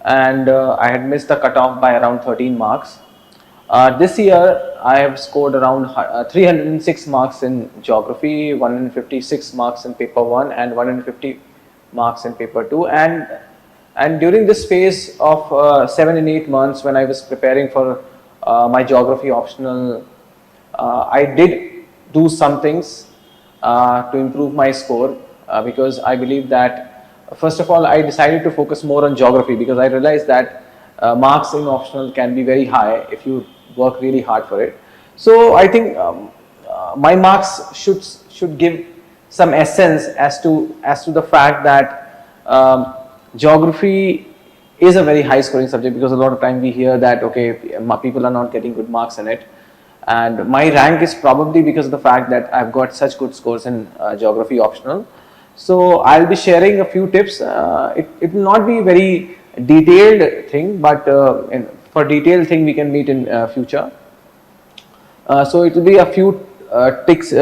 and I had missed the cutoff by around 13 marks. This year I have scored around 306 marks in geography, 156 marks in paper 1 and 150 marks in paper 2, and during this phase of 7 and 8 months when I was preparing for my geography optional, I did do some things to improve my score, because I believe that first of all I decided to focus more on geography, because I realized that marks in optional can be very high if you work really hard for it. So I think my marks should give some essence as to the fact that geography is a very high scoring subject, because a lot of time we hear that okay, people are not getting good marks in it, and my rank is probably because of the fact that I've got such good scores in geography optional. So I'll be sharing a few tips. It will not be very detailed thing, but for detailed thing we can meet in future. So it will be a few tips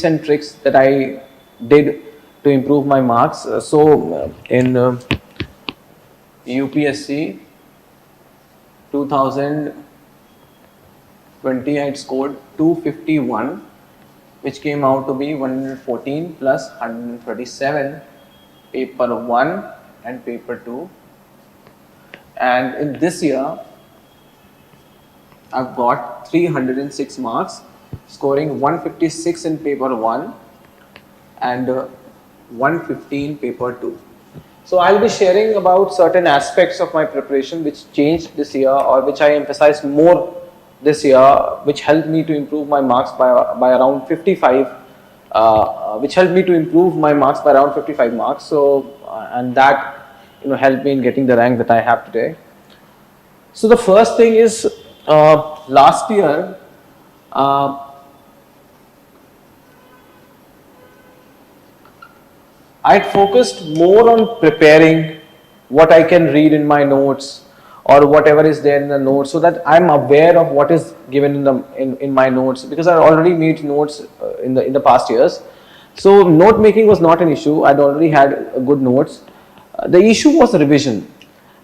and tricks that I did to improve my marks. In UPSC 2020 I had scored 251, which came out to be 114 plus 137 paper 1 and paper 2. And in this year I've got 306 marks, scoring 156 in paper 1 and 115 paper 2. So I'll be sharing about certain aspects of my preparation which changed this year, or which I emphasized more this year, which helped me to improve my marks by around 55, which helped me to improve my marks by around 55 marks. So and that helped me in getting the rank that I have today. So the first thing is, last year I focused more on preparing what I can read in my notes or whatever is there in the notes, so that I'm aware of what is given in my notes, because I already made notes in the past years. So note making was not an issue. I'd already had good notes. The issue was revision,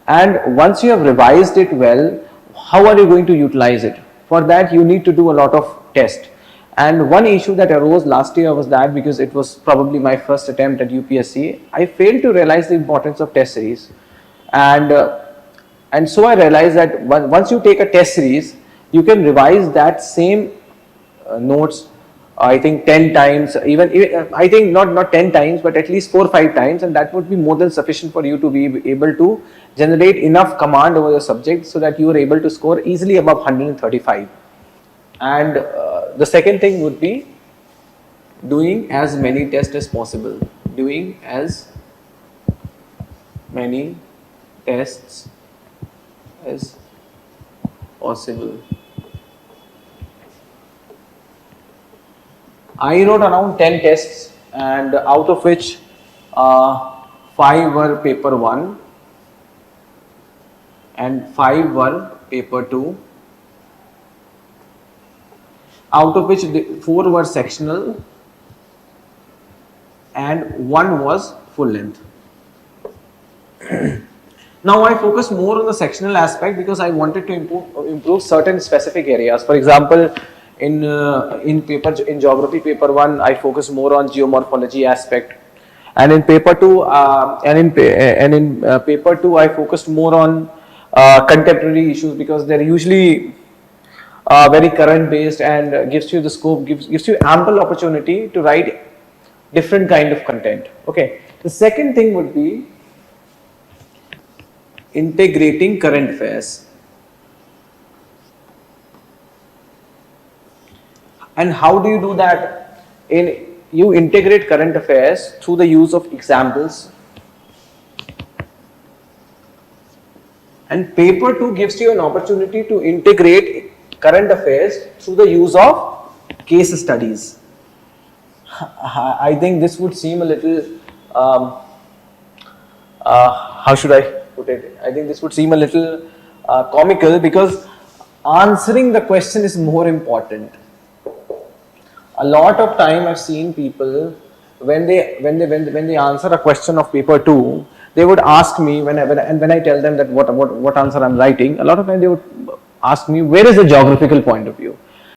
and once you have revised it well, how are you going to utilize it? For that you need to do a lot of tests. And one issue that arose last year was that, because it was probably my first attempt at UPSC, I failed to realize the importance of test series. And so I realized that once you take a test series, you can revise that same notes, I think 10 times, even I think not 10 times, but at least 4 or 5 times, and that would be more than sufficient for you to be able to generate enough command over the subject so that you are able to score easily above 135. And the second thing would be doing as many tests as possible. Doing as many tests as possible. I wrote around 10 tests, and out of which 5 were paper 1 and 5 were paper 2, out of which 4 were sectional and 1 was full length. Now I focus more on the sectional aspect because I wanted to improve certain specific areas. For example, in geography paper 1 I focus more on geomorphology aspect, and in paper 2 paper 2 I focused more on contemporary issues, because they're usually very current based and gives you the scope, gives you ample opportunity to write different kind of content. Okay, the second thing would be integrating current affairs. And how do you do that? You integrate current affairs through the use of examples, and paper 2 gives you an opportunity to integrate current affairs through the use of case studies. I think this would seem a little, how should I put it? I think this would seem a little comical, because answering the question is more important. A lot of time I've seen people, when they answer a question of paper 2, they would ask me when I tell them that what answer I'm writing, a lot of times they would ask me, where is the geographical point of view?